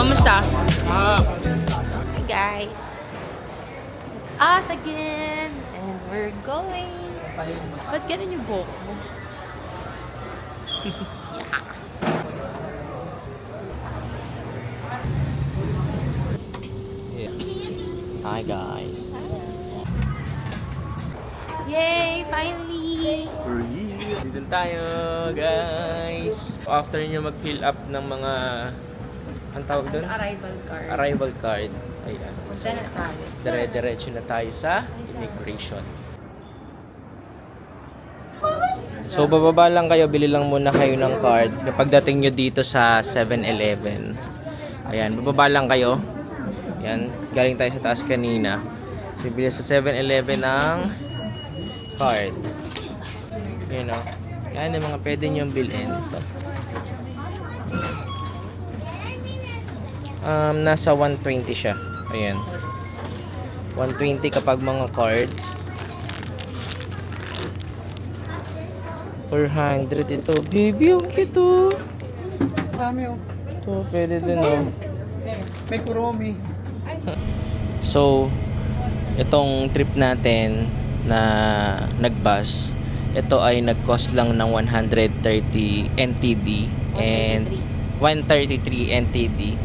Kamusta? Hi guys. It's us again. And we're going. Ba't ganun yung buhok mo? Yeah. Hi guys. Yay! Finally! Dito tayo guys. After nyo mag-fill up ng mga ang tawag doon? Arrival card. Arrival card. Ayan. Punta na tayo. Dire-diretso na tayo sa immigration. So bababa lang kayo, bili lang muna kayo ng card. Kapag dating nyo dito sa 7-Eleven. Ayan, bababa lang kayo. Ayan, galing tayo sa taas kanina. So bili sa 7-Eleven ng card. Ayan o. Ayan yung mga pwede nyo bilhin. Ito. Nasa 120 siya. Ayan. 120 kapag mga cards. 400 ito. Baby, ang cute oh. Marami oh. Ito, pwede din oh. May kuromi. So, itong trip natin na nag-bus, ito ay nag-cost lang ng 130 NTD and 133 NTD.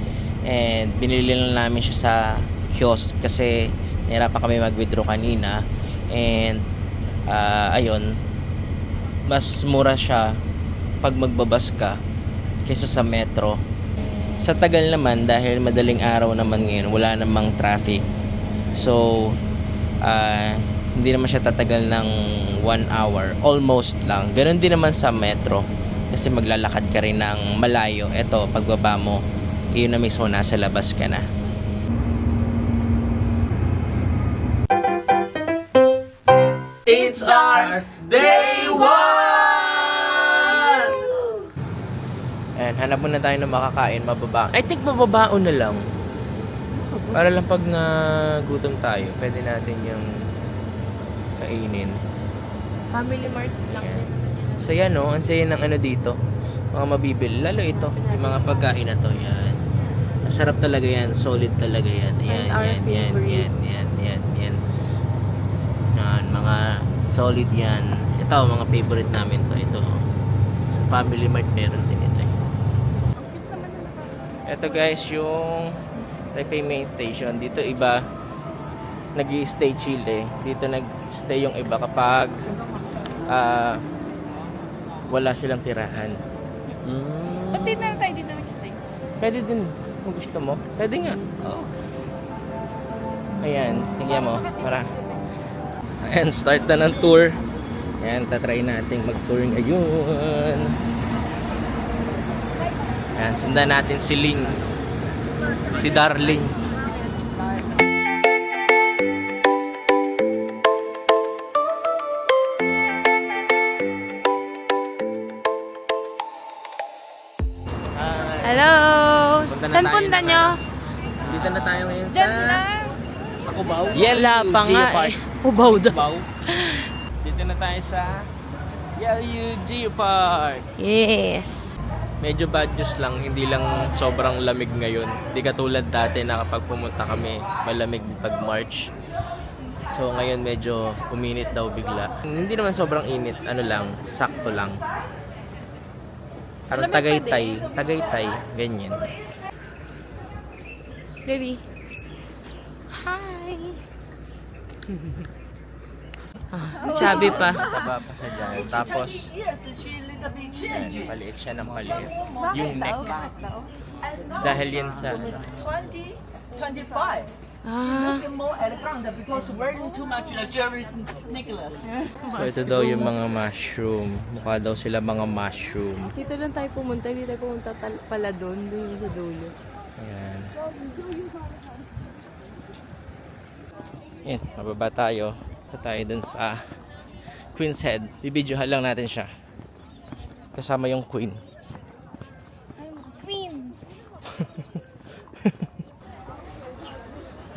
And binili lang namin siya sa kiosk kasi nahirapan kami mag-withdraw kanina. And ayun, mas mura siya pag magbabas ka kaysa sa metro. Sa tagal naman, dahil madaling araw naman ngayon, wala namang traffic. So, hindi naman siya tatagal ng 1 hour. Almost lang. Ganon din naman sa metro. Kasi maglalakad ka rin ng malayo. Eto, pagbaba mo, iyon na mismo, nasa labas ka na. It's our day 1! Ayan, hanap muna tayo ng makakain, mababa. I think mababaon na lang. Para lang pag nagutom tayo, pwede natin yung kainin. Family Mart lang din. Saya no, ang saya ng ano dito. Mga mabibili. Lalo ito, yung mga pagkain na to. Yan. Masarap talaga yan. Solid talaga yan. Yan, yan, yan, yan, yan, yan, yan. Yan, mga solid yan. Ito, mga favorite namin to. Ito. Sa Family Mart meron din ito. Ito guys, yung Taipei Main Station. Dito iba nag-i-stay chill eh. Dito nag-stay yung iba kapag wala silang tirahan. Ba't din na tayo dito nag-stay? Pwede din kung gusto mo. Pwede nga. Oo. Ayan, tingnan mo. Para. Ayan, start na ng tour. Ayan, tatry natin mag-tour ngayon. Ayan, sundan natin si Ling. Si Darling. Hello! Punta na Saan tayo punta ng nyo? Dito na tayo ngayon Diyan sa... lang. Sa Cubao. Wala pa nga Geopark. eh. Pubaw daw. Cubao. Dito na tayo sa Yalu Geopark. Yes. Medyo bad news lang, hindi lang sobrang lamig ngayon. Hindi katulad dati na kapag pumunta kami, malamig pag March. So ngayon medyo uminit daw bigla. Hindi naman sobrang init, ano lang, sakto lang. Parang Tagaytay, ganyan. Baby. Hi. Chubby pa. Taba pa sa dyan. Tapos, ayan, paliit siya ng paliit. Yung neck. Dahil yan sa... 2025. Ah. More elegant because wearing too much luxurious necklace. So ito daw yung mga mushroom. Mukha daw sila mga mushroom. Dito lang tayo pumunta. Hindi tayo pumunta pala doon. Doon sa dulo. Ayan. Ayan, mababa tayo. Ito tayo dun sa Queen's Head. Bibidyohan lang natin siya. Kasama yung Queen. Queen!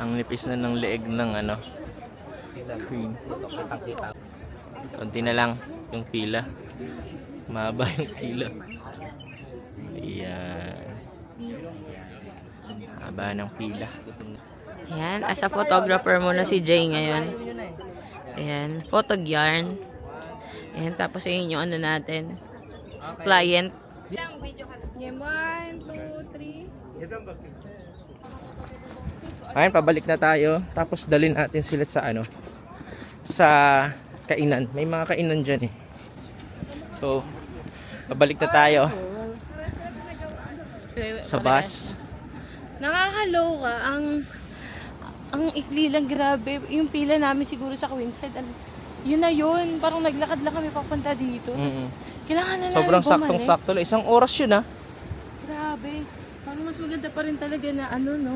Ang nipis na ng leeg ng ano, Queen. Konti na lang yung pila. Mahaba yung pila. Ayan. Haba ng pila. Ayan, as a photographer muna si Jay ngayon. Ayan, photog yarn. Ayan, tapos ayun yung ano natin. Client. Ayan, pabalik na tayo. Tapos dalhin natin sila sa ano, sa kainan. May mga kainan dyan eh. So, pabalik na tayo sa bus. Nakakaloka. Ang ikli lang, grabe. Yung pila namin siguro sa Queenside. Yun na yun. Parang naglakad lang kami papunta dito. Tapos, kailangan na namin Sobrang bumalik. saktong-sakto lang. Isang oras yun ah. Grabe. Parang mas maganda pa rin talaga na ano, no?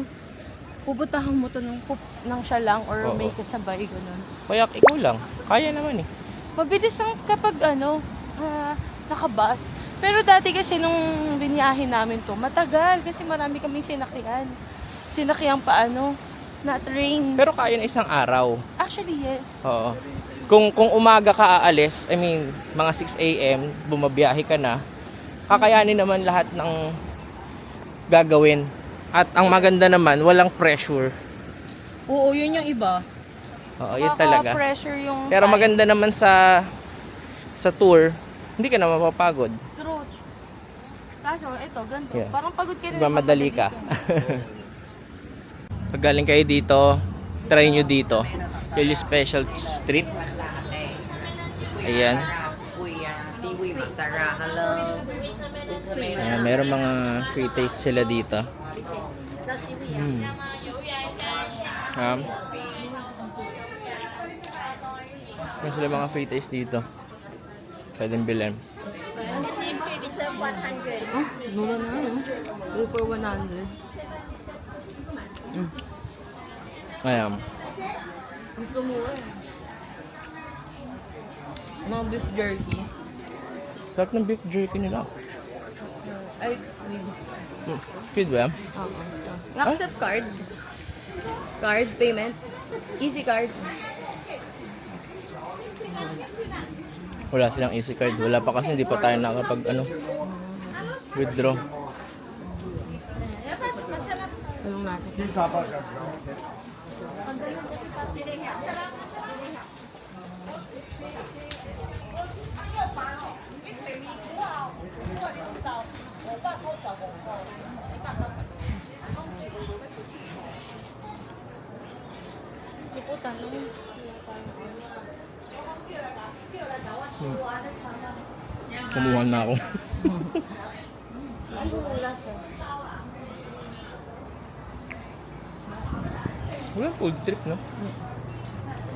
Puputahan mo to nang siya lang or Oo. may kasabay, gano'n. Kaya ikaw lang. Kaya naman eh. Mabilis ang kapag nakabus. Pero dati kasi nung biniyahin namin to, matagal kasi marami kaming sinakyan. Sinakyan pa na train. Pero kaya na isang araw. Actually, yes. Oo. Kung umaga ka aalis, I mean, mga 6 a.m., bumabiyahe ka na, kakayanin naman lahat ng gagawin. At ang maganda naman, walang pressure. Oo, yun yung iba. Oo, yun talaga. Pressure yung Pero time. maganda naman sa tour, hindi ka na mapapagod. Truth. Kaso, ito, ganito. Yeah. Parang pagod ka na. Mamadali ka. Pag galing kayo dito, try nyo dito. Really Special Street. Ayan. Ayan, meron mga free taste sila dito. Meron sila mga free taste dito. Pwedeng bilhin. Mura na yun. 2 for 100. Ayan. Gusto mo mga beef jerky. Sarap ng beef jerky nila. Ay, sweet. Sweet ba yan? Oo. Accept card. Card payment. Easy card. Wala silang easy card. Wala pa kasi, hindi pa tayo nakapag withdraw. Tulong natin. Puputan lang. Kumuha na ako. Wala food trip, no?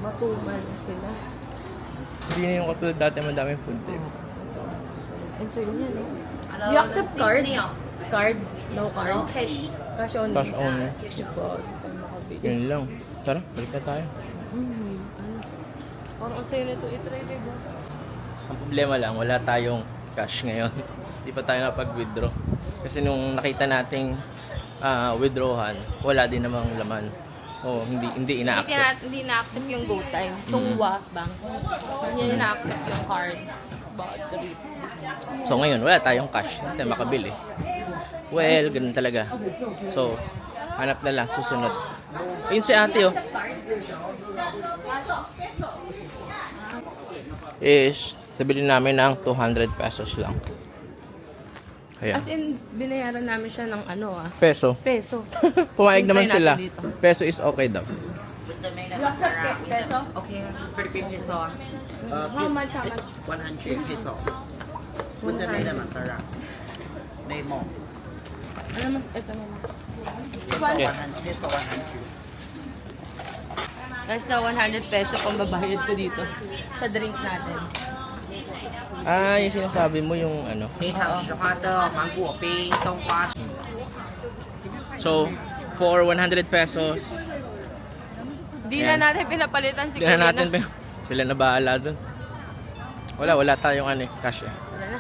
Matumal sila. Hindi na yung katulad dati madaming food trip. Ito yun yan, no? You accept card? Card? No card? Cash. Cash only. Cash only. God, ay makabili. Yun lang. Tara, balik na tayo. Parang ang sayo nito i-try, diba? Ang problema lang, wala tayong cash ngayon. Hindi pa tayo napag-withdraw. Kasi nung nakita nating withdrawhan, wala din namang laman. O hindi ina-accept. Hindi na-accept yung GoTime. Chungwa Bank. Hindi na-accept yung card. Battery. So ngayon, wala tayong cash. Hindi tayo makabili. Well, ganun talaga. So, hanap na lang, susunod. Ayun si ate, oh. Is, nabili namin ng 200 pesos lang. Ayan. As in, binayaran namin siya ng Peso. peso. Pumayag naman Try sila. natin dito. Peso is okay daw. You accept peso? Okay, 30 peso. How much? 100 peso. Punta na naman, sarap. Nemo. Ano mas, ito na lang. Okay. 100 peso, 100. Guys, na 100 peso pang babayad ko dito sa drink natin. Ah, yung sinasabi mo yung May house chocolate, mango, ping, tongkwa. So, for 100 pesos, Di Ayan. na natin pinapalitan si tingnan Kuya natin na. sila na bahala dun. Wala tayong cash eh. Wala na.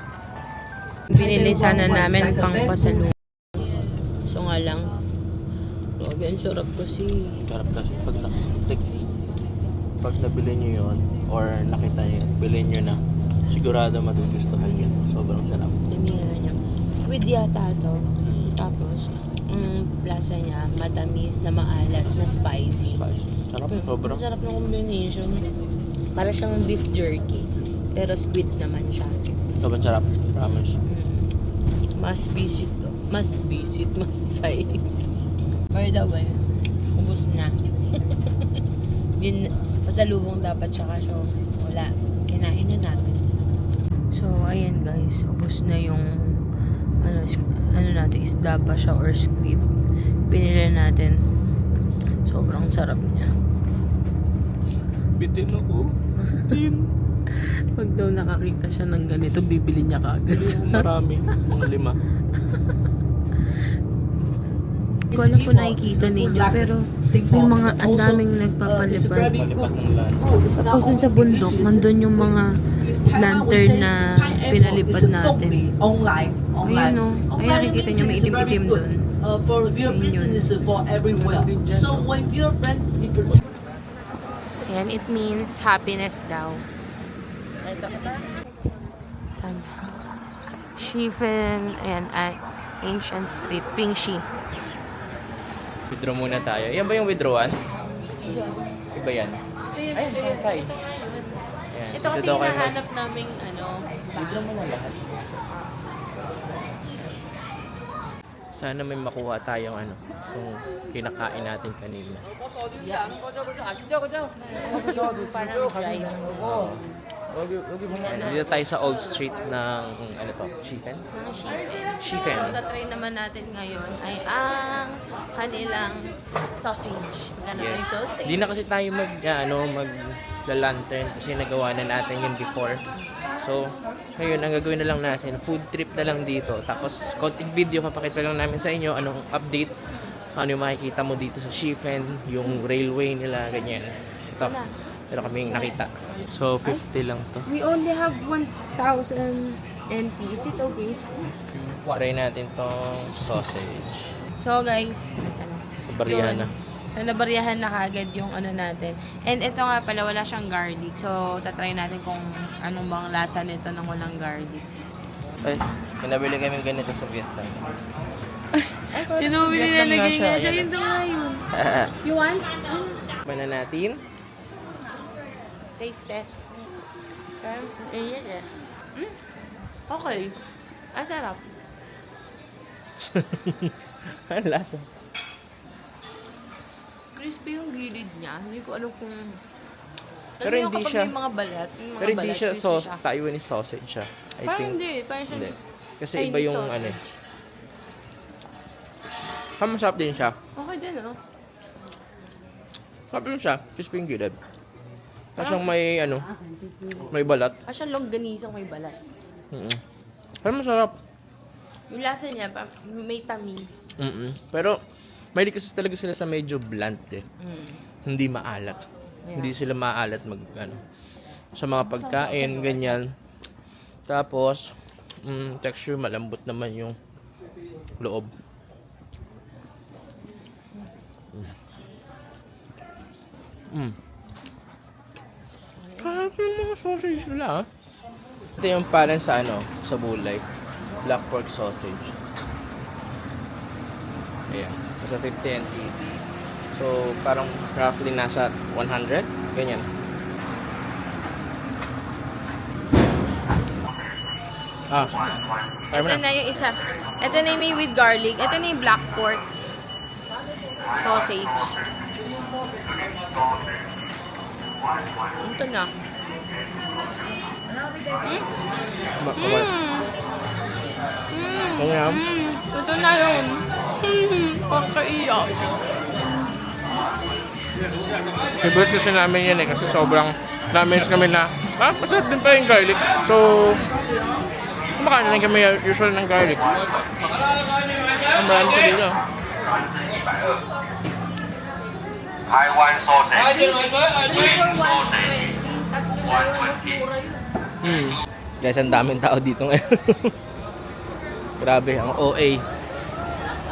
Binili sana namin pang pasalubong. So nga lang. Grabe, ang sarap kasi. Sarap kasi pag nabili nyo yun or nakita nyo yun, bilhin nyo na. Sigurado matugustuhan yun. Sobrang sarap. Tingnan niyo. Squid yata to. Tapos, lasa niya, matamis na maalat na spicy. Sarap yun, sobrang. Ang sarap ng combination. Para siyang beef jerky. Pero squid naman siya. Sobrang sarap, promise. Must visit. Must try. By the way, ubus na. Yun, pasalubong dapat siya kaso wala. Kinain na namin. So, ayan guys. Ubus na yung ano natin, isda ba siya or squid. Pinili natin. Sobrang sarap niya. Bitin ako. Bitin. Pag daw nakakita siya ng ganito, bibili niya kaagad. Marami. Mga 5. Hindi ko alam kung nakikita ninyo, pero may mga ang daming nagpapalipad. Tapos dun sa bundok, nandun yung mga lantern na pinalipad natin. Ayun o. Ayun nakikita nyo, may itim-itim dun. For your business, for everywhere. So when your friend, Ayan, it means happiness daw. Sabi. Shifen, ayan, ancient street, Pingxi. Withdraw muna tayo. Yan ba yung withdrawan? Iba yan. Ayun, pantay. Ayan. Ito kasi daw kayo hinahanap naming Withdraw mo na lahat. Sana may makuha tayong kung kinakain natin kanina. parang dry. Ayan, dito tayo sa Old Street ng, Shifen? Mga shifen. Shifen. So, tatry naman natin ngayon ay ang kanilang sausage. Ganun yung sausage. Di na kasi tayo mag-lantern kasi nagawa na natin yun before. So, ngayon, ang gagawin na lang natin, food trip na lang dito. Tapos, konting video, papakita lang namin sa inyo anong update, ano yung makikita mo dito sa Shifen, yung railway nila, ganyan. Ito, pero kaming nakita. So, 50 lang to. We only have 1,000 NT. Is it okay? Try natin tong sausage. So guys, nasa na? Bariyahan na. So nabariyahan na kagad yung natin. And ito nga pala, wala siyang garlic. So tatry natin kung anong bang lasa nito nang walang garlic. Ay, pinabili kami ganito sa Vietnam. Tinubili na lagay nga siya. Yun nga yun. You want? Bana natin. Taste test. Okay. Ang sarap. Ang lasa. Crispy yung gilid niya. Hindi ko alam kung... Pero Kasi hindi kapag siya- may mga balat. Yung mga Pero hindi balat, siya crispy siya. Taiwanese sausage siya. I Parang think. hindi. Parang siya... Hindi. Kasi Chinese iba yung sausage. Masarap din siya. Okay din, oh. Masarap din siya. Crispy yung gilid. Tapos yung may may balat. Ah, siya longganisang may balat. Pero masarap. Yung lasa niya, may tamis. Pero may kasi talaga sila sa medyo blunt eh. Hindi maalat. Yeah. Hindi sila maalat sa mga pagkain, ganyan. Tapos, texture malambot naman yung loob. Parang yung mga sausage nila. Ito yung parang sa sa bulay. Black pork sausage. Ayan. Nasa 50 NTD. So, parang roughly nasa 100. Ganyan. Try mo Ito na. na yung isa. Ito na yung may with garlic. Ito na yung black pork sausage. Ito na. Ganyan. Ito na yun. Pagkaiyak. Favorite kasi namin yan kasi sobrang na-amaze kami na masarap din pa yung garlic. So, kumakain na lang kami usual ng garlic. Ang marami ko dito. Taiwan sausage. Guys, ang daming tao dito ngayon. Grabe, ang OA.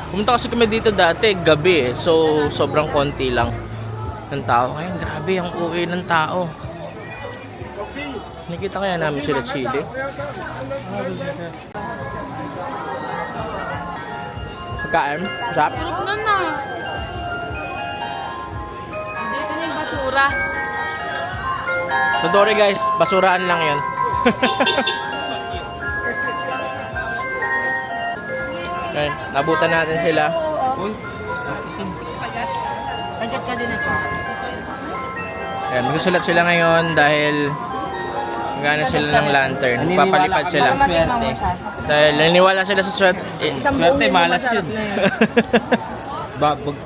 Pumunta kasi kami dito dati, gabi eh. So, sobrang konti lang ng tao. Ngayon, grabe, ang OA ng tao. Nakita kaya namin sila Chile. Pagkain? Sarap? Sarap na na. Dito na yung basura. Don't worry guys, basuraan lang yan. Okay, nabutan natin sila. Pagat ka din ito. Ayan, magsusulat sila ngayon dahil magana sila ng lantern. Papalipad sila. Matikman mo siya. Dahil naniniwala sila sa swerte. Isang buong yun, masarap na yun. Babag.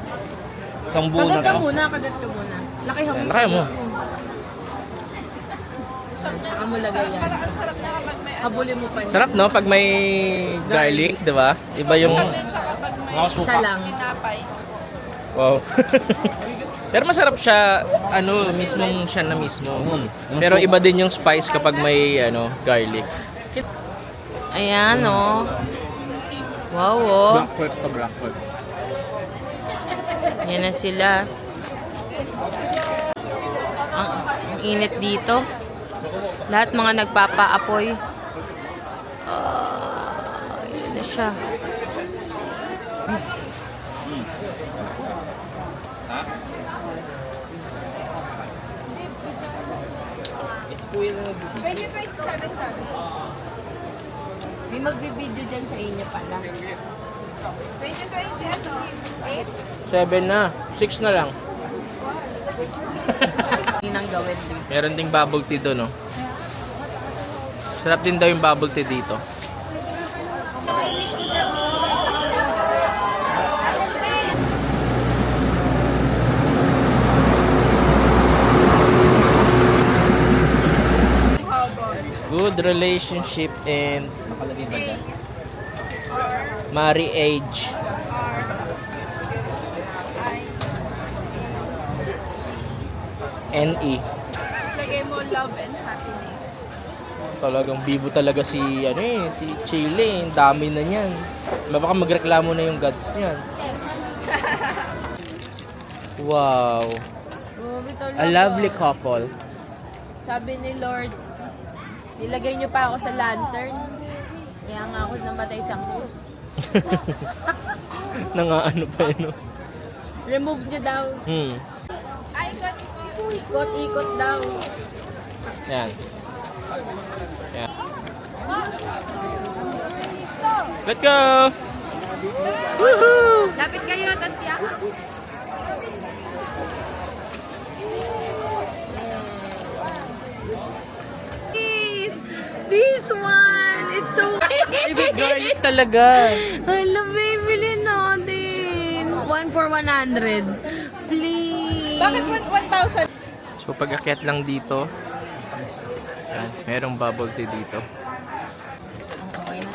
Isang buo na Kagat ka to. muna, kagat ka muna. Laki Ayan, nakaya mo. Saka mo lagay yan. Habulin mo pa niya. Sarap no, pag may garlic, di ba? Iba yung... Isa lang. Wow. Pero masarap siya, ano, mismong siya na mismo. Pero iba din yung spice kapag may, ano, garlic. Ayan, oh. Wow, oh. Black pork to black pork. Yan na sila. Ang init dito. Lahat mga nagpapaapoy. Yan na siya. May magbibideo dyan sa inyo pala. 7 na. 6 na lang. Hindi nang gawin din. Meron ding bubble tea doon, no? Sarap din daw yung bubble tea dito. Good relationship and nakalagay ba dyan? Marriage. NE. Lagay mo love and happiness. Talagang bibo talaga si si Chile. Ang dami na niyan. Baka magreklamo na yung gods niyan. Wow. A lovely couple. Sabi ni Lord, ilagay niyo pa ako sa lantern. Kaya nga ako namatay sa krus. Nangaano pa yun. No? Remove niyo daw. Ikot-ikot daw. Yan. Yan. Let's go! Woohoo! Lapit kayo, tas yan. This one! It's so... Baby, garlic talaga. Hala, baby, natin. 1 for 100. Please. Bakit 1,000? So pag-akyat lang dito, yan, merong bubble tea dito. Okay na.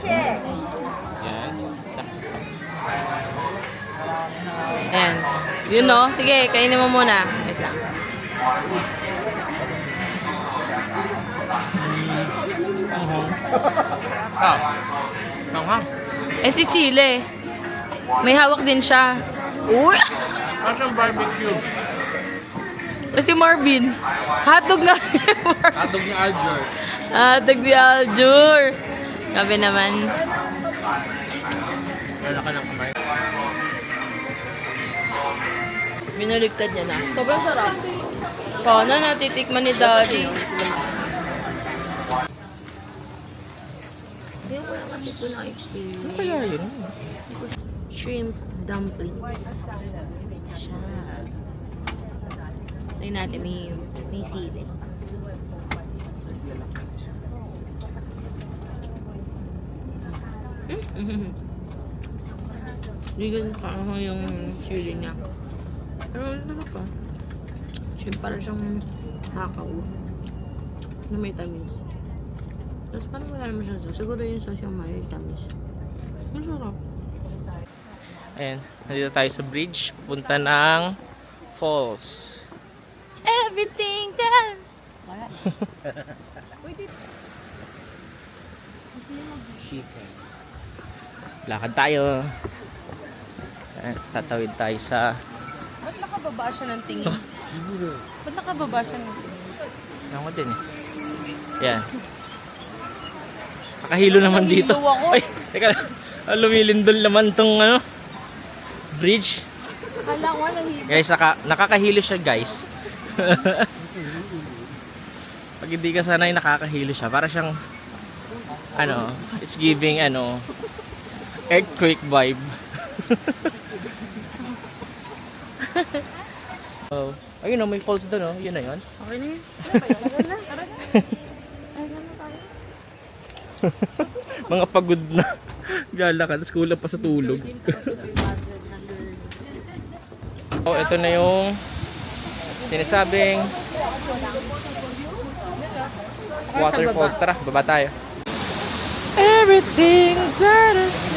Yan. Ayan. Yun no? Sige, kainin mo muna. Wait lang. Eh si Chile. May hawak din siya. Uy! Asang barbecue? Eh si Marvin. Hotdog na. Atog ni Aljur. Hotdog ni Aljur. Grabe naman. Wala ka ng kamay. Binaligtad niya na. Sobrang sarap. Sana natitikman ni Daddy. Hindi ko lang kasi ito na-experience. Kaya yun. Shrimp dumplings. Siya. Tingnan natin, may sili. Hindi ganun kaahang yung sili niya. Pero ang sarap pa. Shrimp parang siyang hakaw. Na may tamis. Tapos parang wala naman siya sauce. Siguro yung sauce yung may tamis. Ang sarap. Ayan, nandito tayo sa bridge. Punta ng falls. Everything done. Lakad tayo. Ayan, tatawid tayo sa... Ba't nakababa siya ng tingin? Ba't nakababa siya ng tingin? Ewan ko din eh. Yan. Nakahilo naman dito. Nahilo ako. Ay, teka lang. Lumilindol naman tong bridge. Kala ko nahilo. Guys, nakakahilo siya, guys. Pag hindi ka sanay, nakakahilo siya. Para siyang it's giving earthquake vibe. Oh, ayun may falls doon, yun na yun. Okay na yun. Tara na. Ay, na tayo. Mga pagod na. Lalakad, tapos kulang pa sa tulog. Oh, ito na yung sinasabing waterfalls. Tara, baba tayo. Everything that is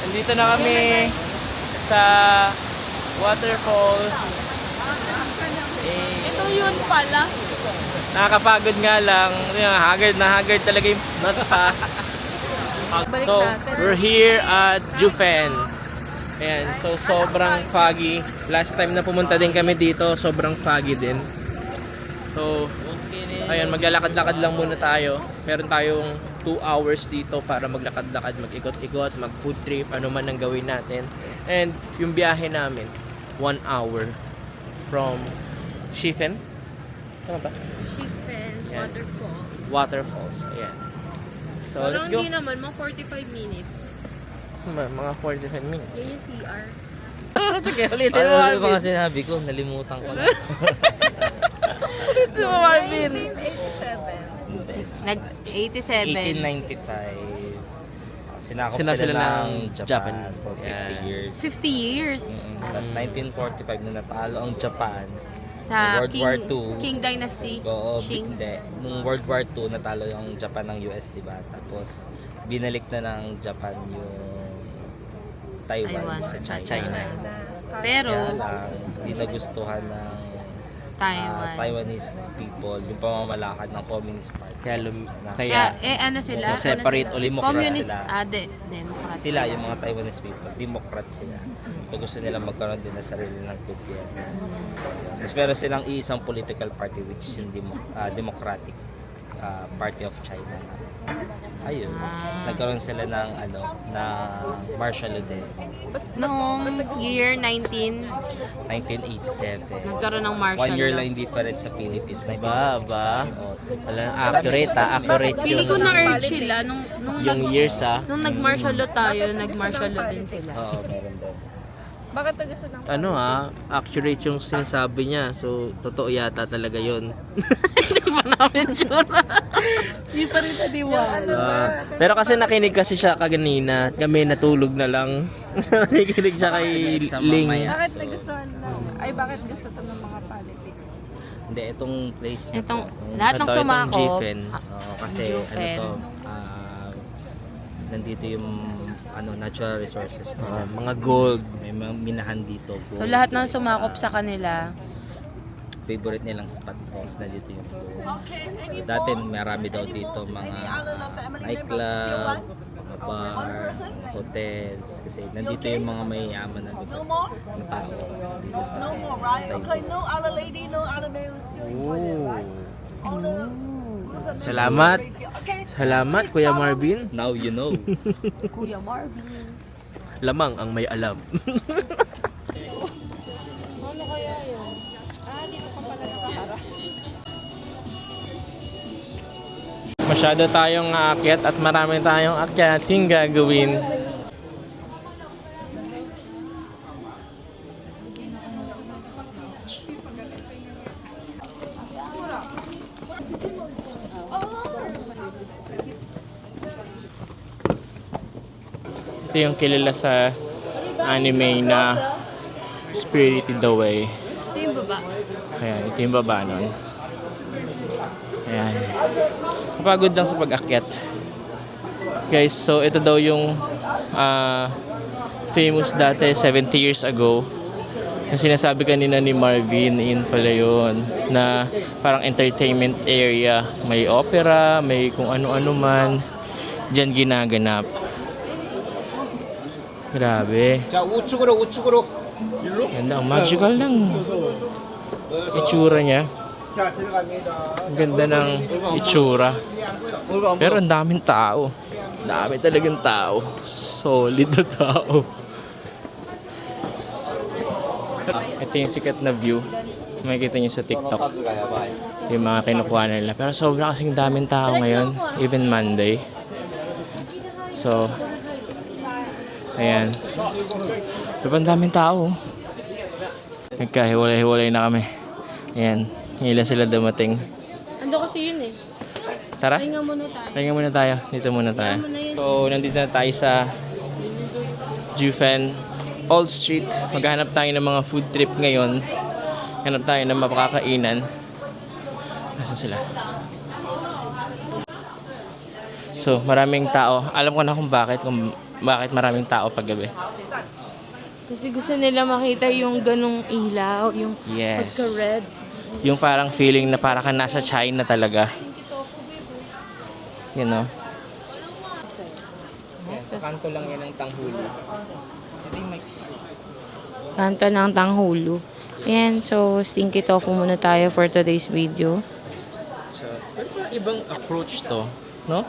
Nandito na kami sa waterfalls. Ito yun pala. Nakakapagod nga lang. Haggard na haggard talaga yung mata. So, we're here at Jufen. Ayan, so sobrang foggy. Last time na pumunta din kami dito, sobrang foggy din. So, ayan, maglalakad-lakad lang muna tayo. Meron tayong 2 hours dito para maglakad-lakad, mag-ikot-ikot, mag-food trip, ano man ang gawin natin. And yung biyahe namin, 1 hour from Shifen. Tama ba? Shifen, Yan. waterfall. Waterfalls. Ayan. So, Pero let's go. hindi naman, mga 45 minutes. Mga 45 minutes. Yan yung CR. Sige, ulitin mo, Ano yung Marvin. mga sinabi ko? Nalimutan ko na. Ulitin mo, Marvin. 1987. Nag-87. 1895. Sinakop Sinakop sila sila ng ng Japan Japan. for 50 Yeah. years. 50 years. Tapos 1945 na natalo ang Japan. Sa World War II. King Dynasty. Oo, Qing. hindi. Nung World War II, natalo yung Japan ng US, diba? Tapos, binalik na ng Japan yung Taiwan, Taiwan sa sa China. Pero, Kaya lang, hindi nagustuhan ng Taiwanese people yung pamamalakad ng Communist Party. kaya ano sila? separate Ano sila? ulit sila. Communist. Sila. Democrat. Sila, yung mga Taiwanese people, Democrat sila. So, gusto nila magkaroon din ng sarili ng gobyerno. Tapos meron silang iisang political party which is yung Democratic Party of China. Ayun. Tapos nagkaroon sila ng martial law din. Noong year 1987. nagkaroon ng martial 1 year law. lang different sa Philippines. Ba? 1960. Wala, accurate Pili ko yung, na-urge sila yung years nung nag-martial law tayo, nag-martial law din sila. Oo, meron din. Bakit ito gusto ng accurate yung sinasabi niya. So, totoo yata talaga yun. Hindi pa namin sure. Hindi pa rin nadiwala. Pero kasi nakinig kasi siya kaganina. Kami natulog na lang. Nakikinig siya kay Exam Ling. mamaya. Bakit nagustuhan ng... Ay, bakit gusto to ng mga politics? Hindi, itong place na Itong, to, lahat ng Ito, itong sumakop, Jifen. Oo, kasi Jufen. nandito yung natural resources na Mga gold. may mga minahan dito. so lahat ng sumakop sa kanila, Favorite nilang spot to. So, nandito yung dati marami daw dito mga nightclub, mga bar, hotels. Kasi nandito yung mga may yaman na lugar na tao dito sa Taiwan. no other lady, no other male. Salamat. Salamat, Kuya Marvin. Now you know. Kuya Marvin. Lamang ang may alam. Ano kaya yun? Dito ka pala nakaharap. Masyado tayong aakyat at marami tayong akyating gagawin. Ito yung kilala sa anime na Spirited Away. Ito yung baba. Ayan, ito yung baba nun. Ayan. Kapagod lang sa pag-akyat. Guys, so ito daw yung famous dati 70 years ago. Yung sinasabi kanina ni Marvin, yun pala yun. Na parang entertainment area. May opera, may kung ano-ano man. Diyan ginaganap. Grabe. 자, 우측으로, 우측으로. 일로? Ganda, magical lang. Itsura niya. Ang ganda ng itsura. Pero ang daming tao. Dami talagang tao. Solid na tao. Ito yung sikat na view. Makikita nyo sa TikTok. Ito yung mga kinukuha nila. Pero sobra kasing daming tao ngayon. Even Monday. So, ayan. Sobrang daming tao. Nagkahiwalay-hiwalay na kami. Ayan. Ilan sila dumating. Ando kasi yun eh. Tara. Pahinga muna tayo. Pahinga muna tayo. Dito muna tayo. So, nandito na tayo sa Jufen Old Street. Maghahanap tayo ng mga food trip ngayon. Hanap tayo ng mapakakainan. Nasaan sila? So, maraming tao. Alam ko na kung bakit maraming tao paggabi. Kasi gusto nila makita yung ganong ilaw, yung Yes. pagka-red. Yung parang feeling na parang ka nasa China talaga. You know? Yes, kanto lang yan ng Tanghulo. Kanto ng Tanghulo. Ayan, so stinky tofu muna tayo for today's video. So, ibang approach to, no?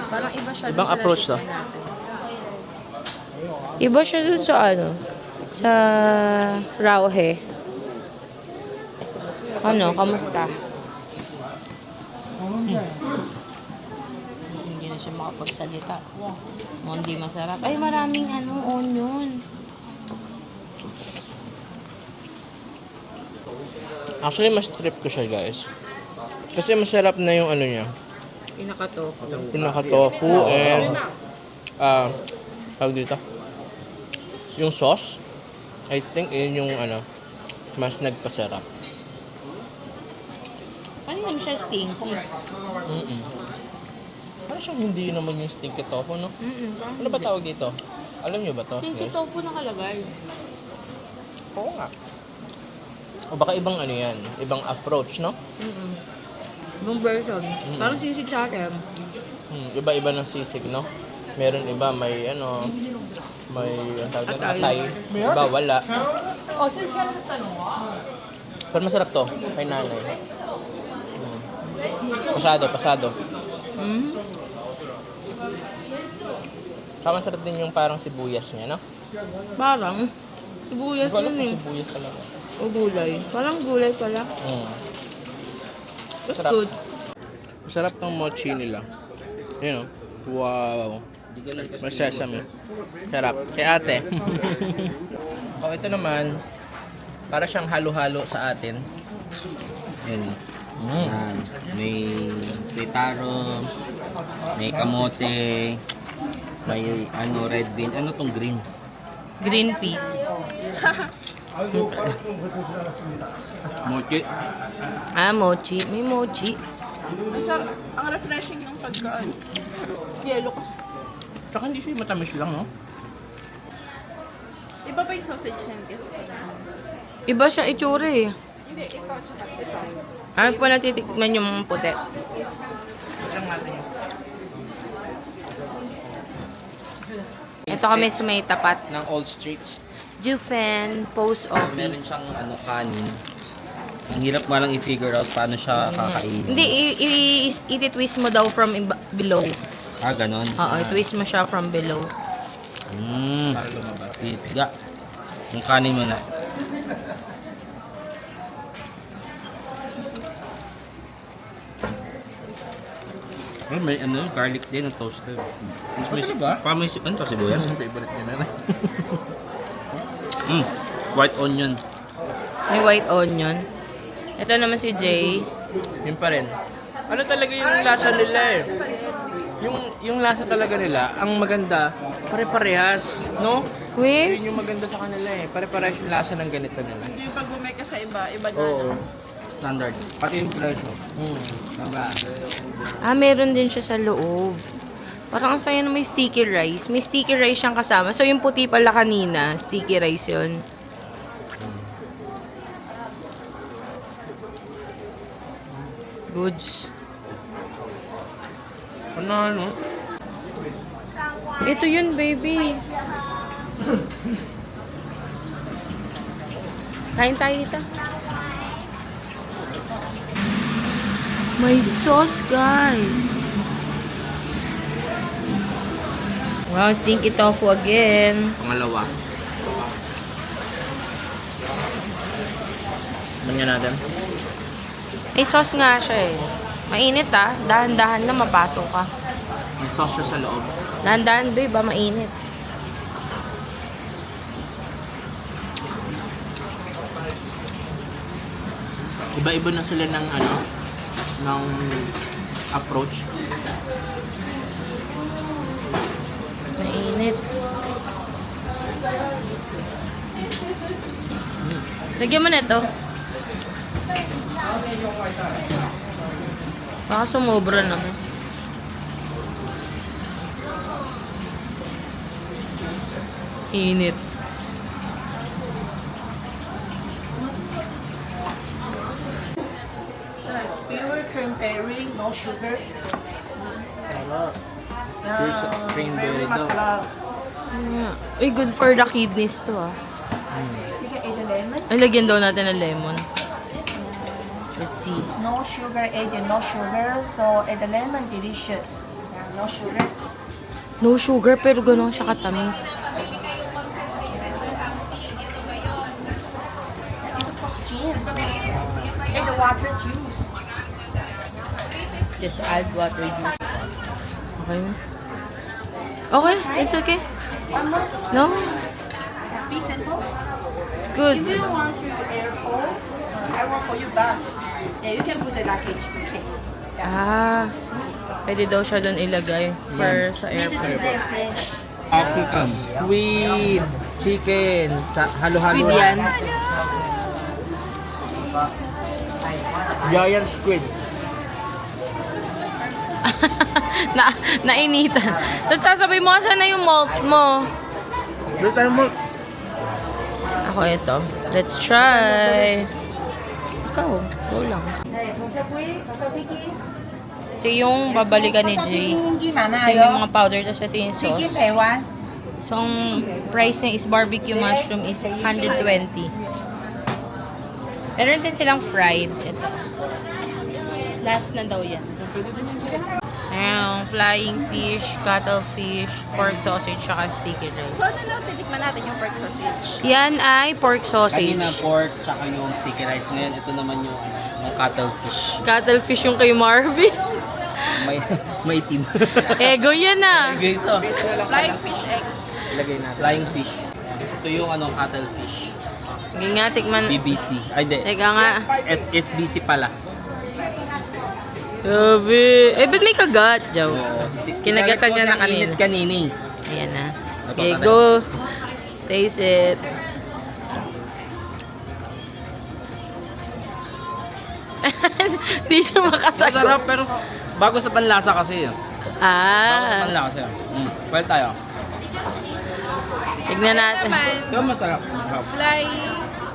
Parang iba siya Ibang approach to. Iba siya dun sa ano? Sa Rauhe. Ano, kamusta? Hindi na siya makapagsalita. Hindi masarap. Ay, maraming onion. Actually, mas trip ko siya, guys. Kasi masarap na yung ano niya. Pinaka-tofu. Pinaka-tofu and tawag dito. Yung sauce, I think yun yung mas nagpasarap. Ano lang siya stinky? Parang siyang hindi naman yung stinky tofu, no? Ano ba tawag dito? Alam niyo ba to? Stinky guys? tofu nakalagay. Oo nga. O baka ibang yan, ibang approach, no? Ibang version. Parang sisig sa akin. Iba-iba ng sisig, no? Meron iba, may may atay. Iba, wala. Pero masarap to, kay nanay. Pasado. Saka masarap din yung parang sibuyas niya, no? Parang sibuyas Hindi ko alam yun kung eh. sibuyas talaga. O gulay. Parang gulay pala. Masarap. Good. Masarap tong mochi nila. Yun, wow. May sesame. Sarap. Kay ate. O, ito naman, para siyang halo-halo sa atin. Yan. Yan. May tritaro, may kamote, may red bean. Ano tong green? Green peas. Mochi. Mochi. May mochi. Ang refreshing ng pagkaan. Yellow kasi. Tsaka hindi siya matamis lang, no? Iba pa yung sausage na yun kesa sa Iba siya itsura eh. Hindi, ikaw tsaka ito. Ano po natitikman yung puti? Ito kami sa may tapat. Ng Old Street. Jufen Post Meron Office. siyang kanin. Ang hirap nga lang i-figure out paano siya kakainin. Hindi, iti-twist mo daw from below. Ganon. Oo, i-twist mo siya from below. Para lumabas. Tiga. Yung kanin mo na. May garlic din ang toasted. Mas may pa may ano to sibuyas? Favorite niya na. White onion. May white onion. Ito naman si Jay. Yun pa rin. Ano talaga yung lasa nila eh? Yung lasa talaga nila, ang maganda, pare-parehas, no? Uy, Yun yung maganda sa kanila eh. Pare-parehas yung lasa ng ganito nila. Hindi yung pag bumay ka sa iba, iba na. Oo. Standard. Pati yung presyo. Diba? meron din siya sa loob. Parang ang saya na may sticky rice. May sticky rice siyang kasama. So, yung puti pala kanina, sticky rice yun. Goods. Ano? Ito yun, baby. Kain tayo dito. May sauce, guys. Wow, stinky tofu again. Pangalawa. Manyan natin. May sauce nga siya eh. Mainit ah. Dahan-dahan na mapasok ka. May sauce siya sa loob. Dahan-dahan babe ah, mainit. Iba-iba na sila ng ng approach. Mainit. Lagyan mo na ito. Baka sumobra na mo. Init. Pure cranberry, no sugar. Cranberry Very daw. masarap. Uy, good for the kidneys to ah. You can add the lemon. Ay, lagyan daw natin ng lemon. Let's see. No sugar, add no sugar. So add the lemon, delicious. No sugar. No sugar, pero gano'n siya katamis. It's a gin. Add the water juice. Just add water juice. Okay. Okay, it's okay. One more. No? Be simple. It's good. If you want to airport, I want for you bus. Yeah, you can put the luggage. Okay. Ah, pwede daw siya doon ilagay for sa airport. Today fresh. African squid, chicken, halo-halo. Squid yan. Giant squid. Nainitan. Tapos sasabihin mo, saan na yung malt mo? Lutan mo. Ako ito. Let's try. Ikaw, go lang. Ito yung babalikan ni Jay. Ito yung mga powder, tapos ito yung sauce. So, ang price niya is barbecue mushroom is 120. Meron din silang fried. Ito. Last na daw yan. Ayan, flying fish, cuttlefish, pork sausage, saka sticky rice. So, ano lang, titikman natin yung pork sausage. Yan ay pork sausage. Kanina pork, tsaka yung sticky rice. Ngayon, ito naman yung cuttlefish. Cuttlefish yung kay Marvin. May team. Ego yan ah. Lagay ito. Flying fish egg. Ilagay natin. Flying fish. Ito yung cuttlefish. Hindi nga, tikman. BBC. Ay, di. Teka nga. SBC pala. Sabi. Eh, ba't may kagat, Jow? Kinagatan niya na kanina. Init kanina. Ayan na. Okay, go. Taste it. Di siya makasagot. Masarap, pero bago sa panlasa kasi. Bago sa Ah. panlasa. Well tayo. Tignan natin. Pero masarap. Ano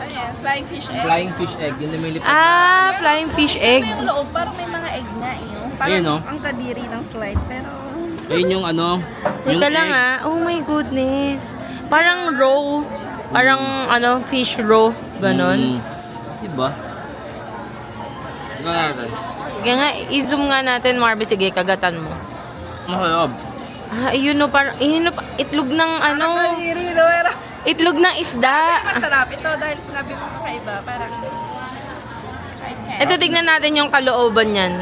yan? Flying fish egg. Flying fish egg. Yung lumilipad. Ah, flying fish egg. Yung loob, parang may mga egg nga eh. No? Parang Ayun, no? ang kadiri ng slide, pero... Ayun yung yung Teka lang egg. ah. Oh my goodness. Parang raw. Parang fish raw. Ganon. Diba? Ito natin. Kaya nga, i-zoom nga natin, Marvin. Sige, kagatan mo. Masarap. Ah, yun no, parang, itlog ng Kadiri, no? Pero itlog ng isda. masarap. Ito dahil sinabi mo kakaiba, parang... Ito, tignan natin yung kalooban yan.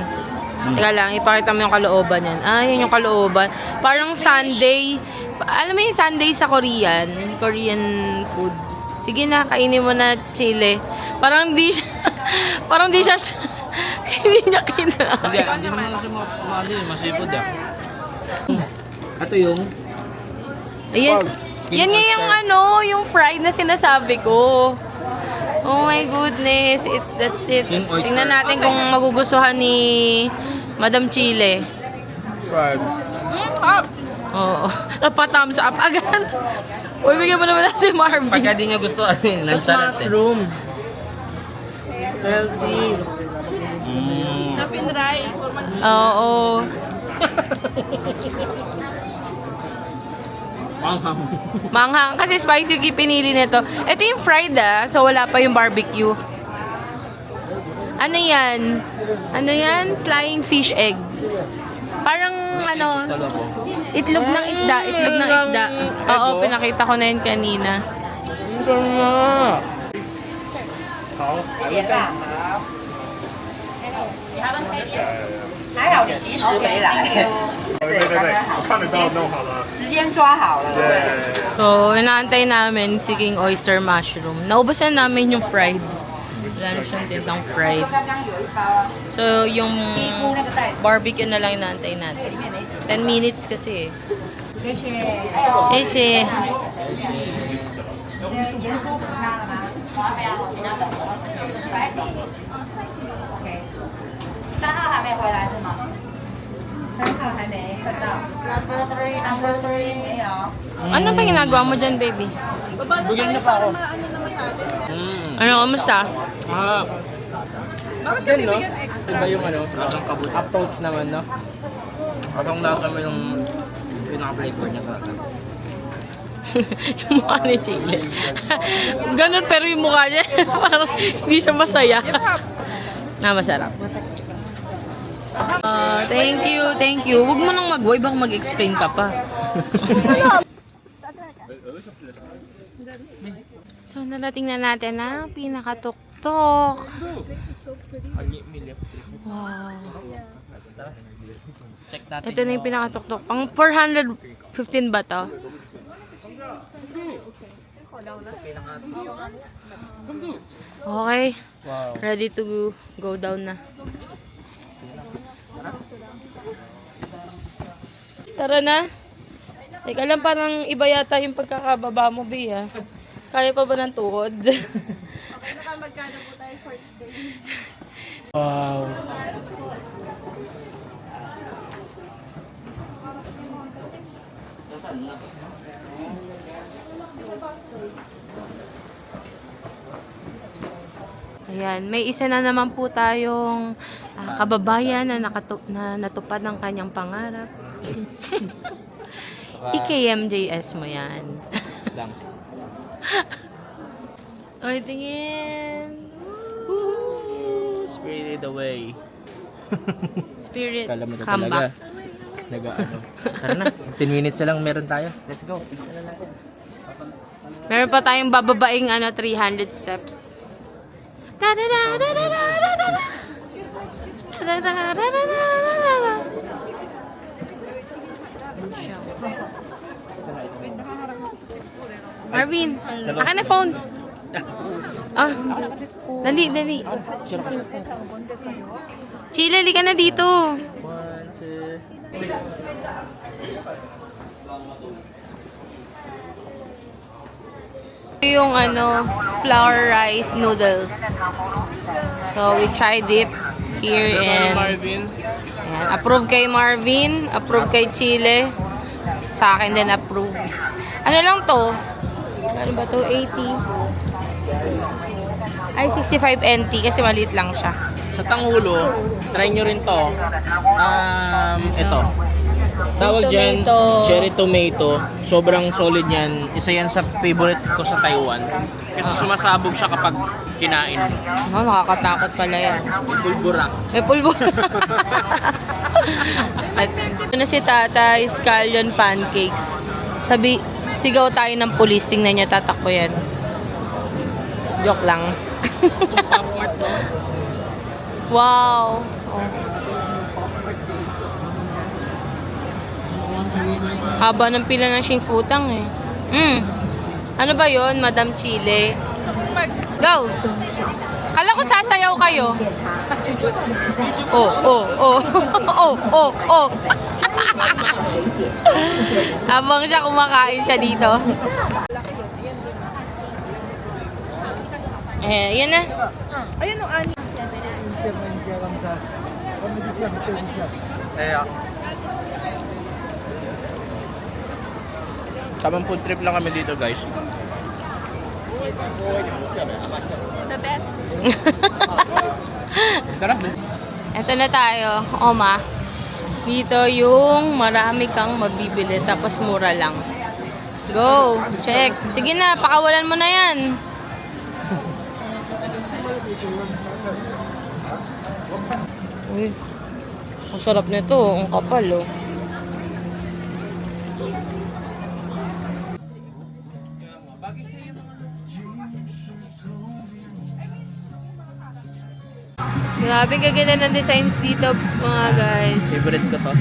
Teka lang, ipakita mo yung kalooban yan. Ah, yun yung kalooban. Parang sundae. Alam mo yung sundae sa Korean food. Sige na, kainin mo na chile. Parang di siya, hindi niya kinain. Hindi naman kasi masipod ah. Ito yung Ayan. King Yan nga oyster. yung yung fried na sinasabi ko. Oh my goodness. That's it. King oyster. Tingnan natin kung magugustuhan ni Madam Chile. fried. Oo. Pa-thumbs up agad. Uy, bigyan mo naman na si Marvin. Pagka di niya gusto, nonchalant eh. Healthy. Na pinray. Oo. Manghang. Kasi spicy yung pinili nito. Ito yung fried so wala pa yung barbecue. Ano yan? Ano yan? Flying fish eggs. Parang ano, itlog ng isda. Itlog ng isda. Oo, pinakita ko na yun kanina. 还好你及时回来。对，我看得到，弄好了。时间抓好了，对。 So, inaantay namin siging oyster mushroom. Naubusan namin yung fried. Wala na siyang tintang fried. 刚刚有一包啊， So, yung 低估那个袋子， barbecue na lang inaantay natin. 里面没什么。 10 minutes kasi. 谢谢。还有， Sisi. 盐酥补它了吗？OK。3号还没回来是吗？3号还没看到。Number 3没有。 Ano pa ginagawa mo dyan, baby? Ano, kamusta? Bakit no? Iba yung ano, approach naman, no? Parang lasa mo yung pinaka-flavor niya talaga. Yung mukha ni Chile. Ganun, pero yung mukha niya, parang hindi siya masaya. Masarap. Thank you. Huwag mo nang mag-wave, baka mag-explain ka pa. So, narating na natin ang pinakatuktok. Wow. Ito na yung pinakatuktok. Pang 415 ba to? Okay. Ready to go down na. Tara na. Teka lang, parang iba yata yung pagkakababa mo, Bea. Ha? Kaya pa ba ng tuhod? Wow. Ayan, may isa na naman po tayong kababayan na, na natupad ng kanyang pangarap. IKMJS mo yan. Lang. Oy, tingin. Spirited away. Spirit, Kala mo na come talaga. back. Nag-ano. Tara na, 10 minutes na lang meron tayo. Let's go. Meron pa tayong bababaing 300 steps. Marvin, akin na phone. Dali. Chile, ka na dito. 1, 2. Yung flour rice noodles. So we tried it here and ayan, approve kay Marvin, approve kay Chile. Sa akin din approve. Ano lang to? Ano ba to? 80. Ay, 65 NT kasi maliit lang siya. Sa Tanghulo, try nyo rin to. Ito. Tawag dyan, Tomato. cherry tomato. Sobrang solid yan. Isa yan sa favorite ko sa Taiwan. Kasi sumasabog siya kapag kinain mo. Nakakatakot pala yan. Pulbura. May pulbo. Ito na si Tatay, scallion pancakes. Sigaw tayo ng pulis. Tingnan niya, tatakbo yan. Joke lang. Wow. Haba ng pila ng singputang eh. Ano ba yon, Madam Chile? Go! Kala ko sasayaw kayo. Oh. Habang siya kumakain siya dito. Yan na. Ayun o, ani. Tamang food trip lang kami dito, guys. The best. Tara. Eto na tayo, Oma. Dito yung marami kang mabibili tapos mura lang. Go. Check. Sige na, pakawalan mo na yan. Uy. Ang sarap nito. Ang kapal, oh. Grabe kaganda ng designs dito, mga guys. Favorite ko to.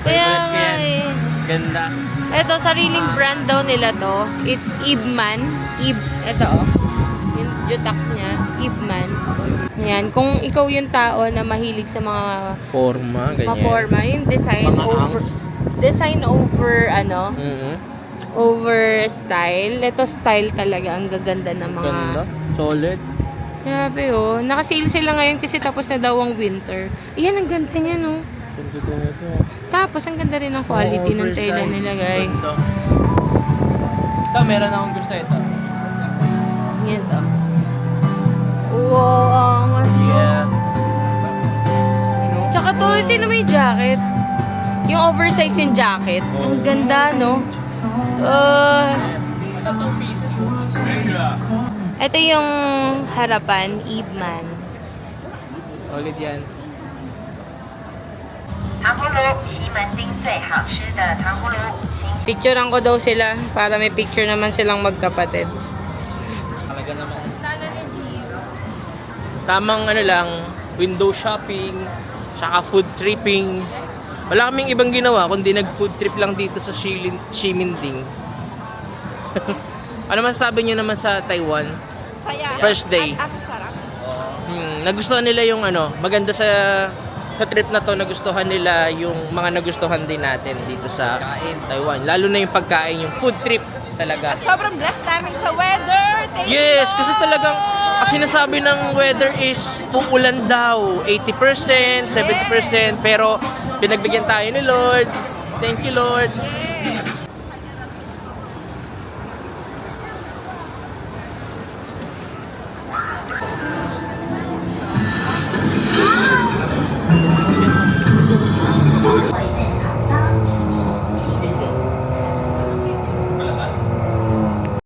Kaya nga eh. Ganda. Ito, sariling brand daw nila to. It's Ibman. Ito oh. Yung jutak niya. Ibman. Yan. Kung ikaw yung tao na mahilig sa mga Forma, ganyan. forma, yung design Mga over, angs. design over, ano, Mm-hmm. over style. Ito style talaga. Ang gaganda ng mga... Ganda. Solid. Grabe oh. Nakasale sila ngayon kasi tapos na daw ang winter. Ayan, ang ganda niya no. Ganda to ito. Tapos, ang ganda rin ng quality ng tela nila, guys. Ito, meron akong gusto ito. Yan to. Wow, mas... Yeah. Tsaka tuloy din na may jacket. Yung oversize yung jacket. Ang ganda, no? Ito yung harapan, Ibman. Solid yan. Picturean ko daw sila para may picture naman silang magkapatid. Talaga naman. Tamang ano lang, window shopping, saka food tripping. Wala kaming ibang ginawa kundi nag-food trip lang dito sa Ximending. Ano man sabi niyo naman sa Taiwan? Saya. First day. Ang sarap. Nagustuhan nila yung ano, maganda sa trip na to, nagustuhan nila yung mga nagustuhan din natin dito sa Taiwan. Lalo na yung pagkain, yung food trip talaga. Sobrang blessed namin sa weather. Thank Yes, you, kasi Lord. talagang sinasabi ng weather is uulan daw, 80%, 70%, pero pinagbigyan tayo ni Lord. Thank you, Lord.